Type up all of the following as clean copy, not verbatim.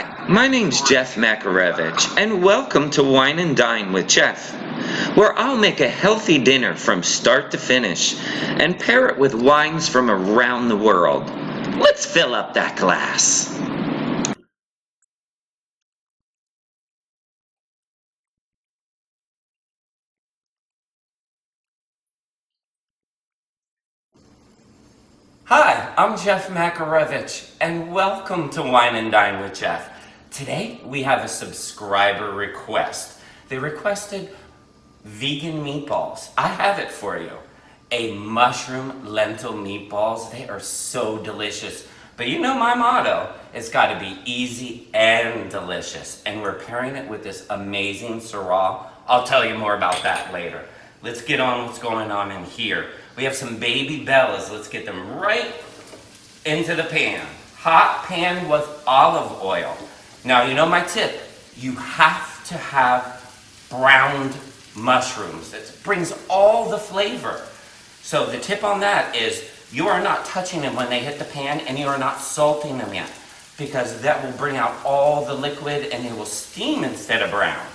Hi, my name's Jeff Makarevich, and welcome to Wine&Dine with Jeff, where I'll make a healthy dinner from start to finish and pair it with wines from around the world. Let's fill up that glass. Hi, I'm Jeff Makarevich, and welcome to Wine&Dine with Jeff. Today, we have a subscriber request. They requested vegan meatballs. I have it for you. A mushroom lentil meatballs. They are so delicious. But you know my motto, it's gotta be easy and delicious. And we're pairing it with this amazing Syrah. I'll tell you more about that later. Let's get on what's going on in here. We have some baby bellas. Let's get them right into the pan. Hot pan with olive oil. Now, you know my tip. You have to have browned mushrooms. It brings all the flavor. So the tip on that is you are not touching them when they hit the pan, and you are not salting them yet, because that will bring out all the liquid and they will steam instead of brown.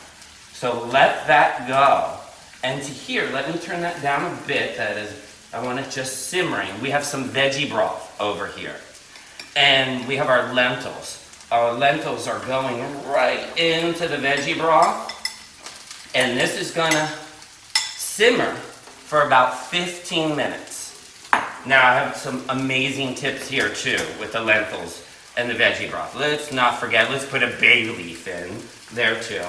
So let that go. And to here, let me turn that down a bit. I want it just simmering. We have some veggie broth over here. And we have our lentils. Our lentils are going right into the veggie broth. And this is gonna simmer for about 15 minutes. Now I have some amazing tips here too with the lentils and the veggie broth. Let's not forget, let's put a bay leaf in there too.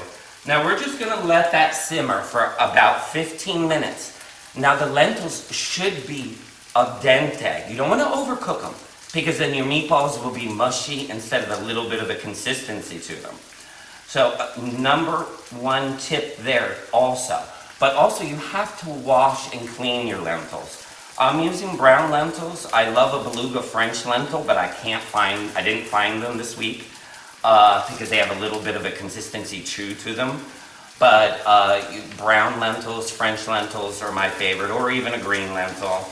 Now we're just gonna let that simmer for about 15 minutes. Now the lentils should be al dente. You don't wanna overcook them, because then your meatballs will be mushy instead of a little bit of a consistency to them. So number one tip there also. But also you have to wash and clean your lentils. I'm using brown lentils. I love a beluga French lentil, but I didn't find them this week because they have a little bit of a consistency chew to them. But brown lentils, French lentils are my favorite, or even a green lentil.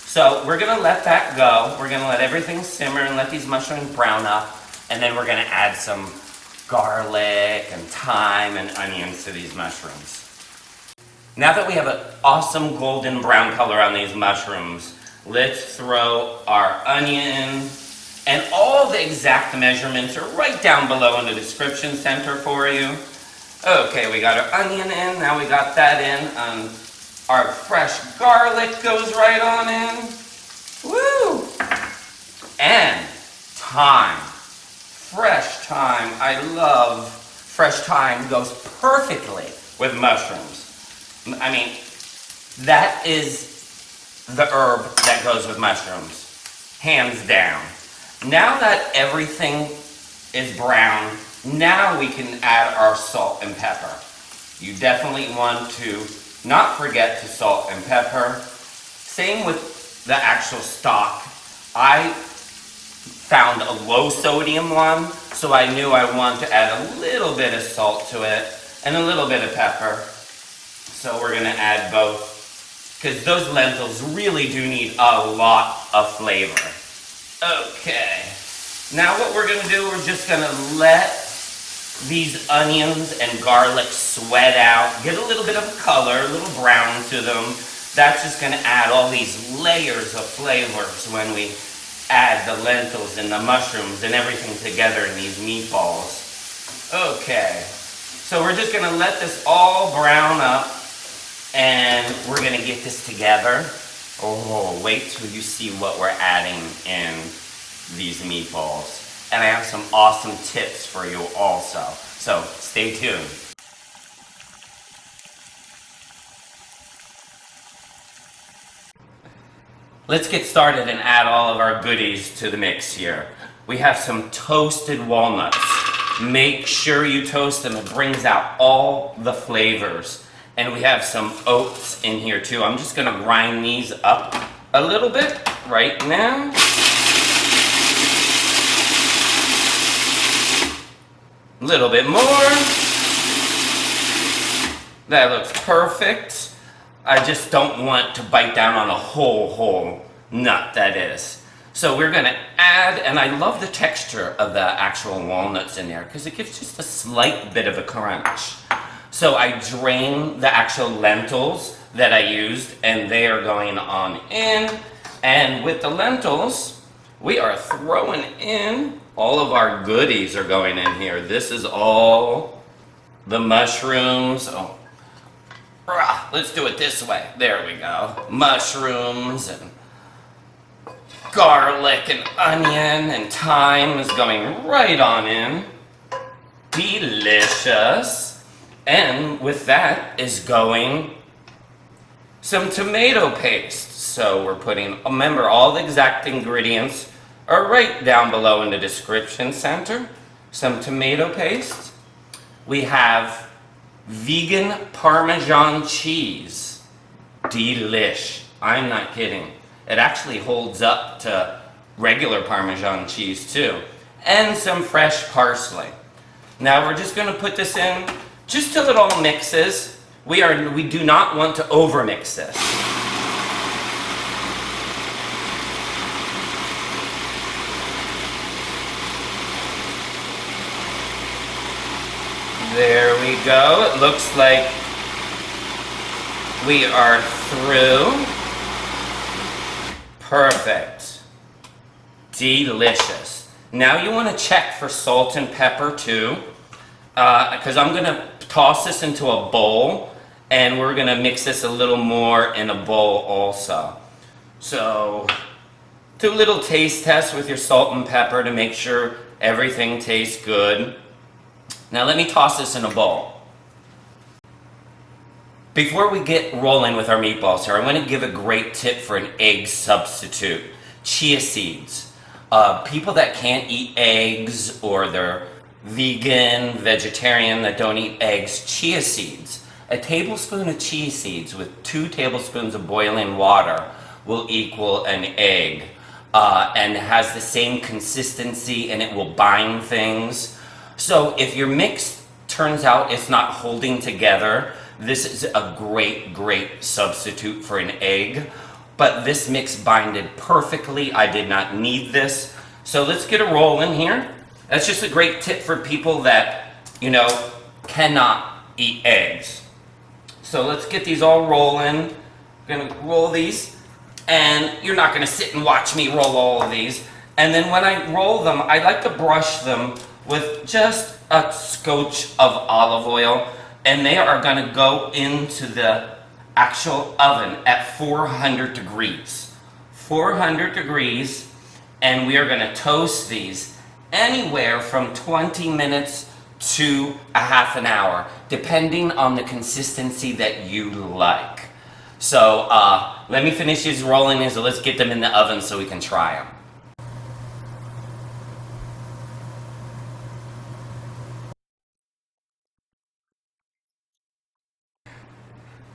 So we're gonna let that go. We're gonna let everything simmer and let these mushrooms brown up. And then we're gonna add some garlic and thyme and onions to these mushrooms. Now that we have an awesome golden brown color on these mushrooms, let's throw our onion, and all the exact measurements are right down below in the description center for you. Okay, we got our onion in, now we got that in, our fresh garlic goes right on in. Woo! And thyme. Fresh thyme. I love fresh thyme. Goes perfectly with mushrooms. I mean, that is the herb that goes with mushrooms. Hands down. Now that everything is brown, now we can add our salt and pepper. You definitely want to not forget to salt and pepper. Same with the actual stock. I found a low sodium one, so I knew I wanted to add a little bit of salt to it and a little bit of pepper. So we're gonna add both, because those lentils really do need a lot of flavor. Okay, now what we're gonna do, we're just gonna let these onions and garlic sweat out, get a little bit of color, a little brown to them. That's just gonna add all these layers of flavors when we add the lentils and the mushrooms and everything together in these meatballs. Okay, so we're just gonna let this all brown up, and we're gonna get this together. Oh, wait till you see what we're adding in these meatballs. And I have some awesome tips for you also. So stay tuned. Let's get started and add all of our goodies to the mix here. We have some toasted walnuts. Make sure you toast them. It brings out all the flavors. And we have some oats in here too. I'm just gonna grind these up a little bit right now. A little bit more. That looks perfect. I just don't want to bite down on a whole nut, that is. So we're gonna add, and I love the texture of the actual walnuts in there because it gives just a slight bit of a crunch. So I drain the actual lentils that I used, and they are going on in. And with the lentils, we are throwing in all of our goodies are going in here. This is all the mushrooms. Oh, let's do it this way. There we go. Mushrooms and garlic and onion and thyme is going right on in. Delicious. And with that is going some tomato paste. So we're putting, remember, all the exact ingredients are right down below in the description center. Some tomato paste. We have vegan Parmesan cheese. Delish. I'm not kidding. It actually holds up to regular Parmesan cheese too. And some fresh parsley. Now we're just going to put this in just till it all mixes. We do not want to overmix this. There we go. It looks like we are through. Perfect. Delicious. Now you want to check for salt and pepper too, because I'm going to toss this into a bowl, and we're going to mix this a little more in a bowl also. So do a little taste test with your salt and pepper to make sure everything tastes good. Now let me toss this in a bowl. Before we get rolling with our meatballs here, I want to give a great tip for an egg substitute. Chia seeds. People that can't eat eggs, or they're vegan, vegetarian, that don't eat eggs, chia seeds. A tablespoon of chia seeds with 2 tablespoons of boiling water will equal an egg. And has the same consistency, and it will bind things. So if your mix turns out it's not holding together, this is a great substitute for an egg. But this mix binded perfectly. I did not need this. So let's get a roll in here. That's just a great tip for people that, cannot eat eggs. So let's get these all rolling. I'm gonna roll these, and you're not gonna sit and watch me roll all of these. And then when I roll them, I like to brush them with just a scotch of olive oil, and they are going to go into the actual oven at 400 degrees. 400 degrees, and we are going to toast these anywhere from 20 minutes to a half an hour, depending on the consistency that you like. So let me finish these rolling these, so let's get them in the oven so we can try them.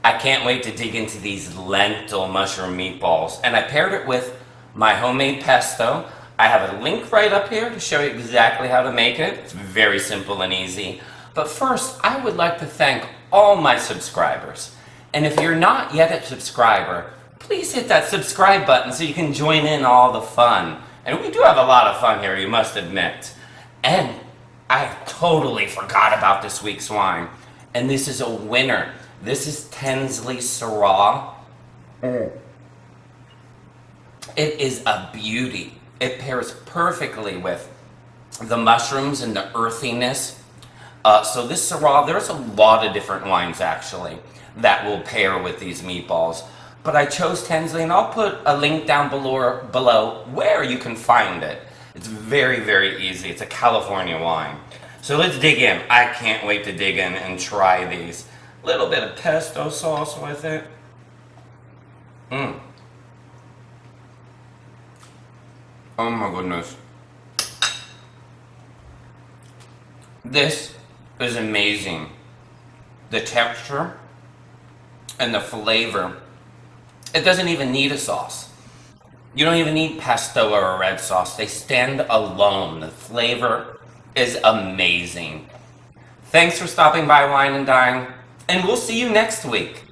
I can't wait to dig into these lentil mushroom meatballs. And I paired it with my homemade pesto. I have a link right up here to show you exactly how to make it. It's very simple and easy. But first, I would like to thank all my subscribers. And if you're not yet a subscriber, please hit that subscribe button so you can join in all the fun. And we do have a lot of fun here, you must admit. And I totally forgot about this week's wine. And this is a winner. This is Tensley Syrah. It is a beauty. It pairs perfectly with the mushrooms and the earthiness. So this Syrah, there's a lot of different wines actually that will pair with these meatballs. But I chose Tensley, and I'll put a link down below where you can find it. It's very easy. It's a California wine. So let's dig in. I can't wait to dig in and try these. Little bit of pesto sauce with it. Oh my goodness. This is amazing. The texture and the flavor. It doesn't even need a sauce. You don't even need pesto or a red sauce. They stand alone. The flavor is amazing. Thanks for stopping by Wine&Dine. And we'll see you next week.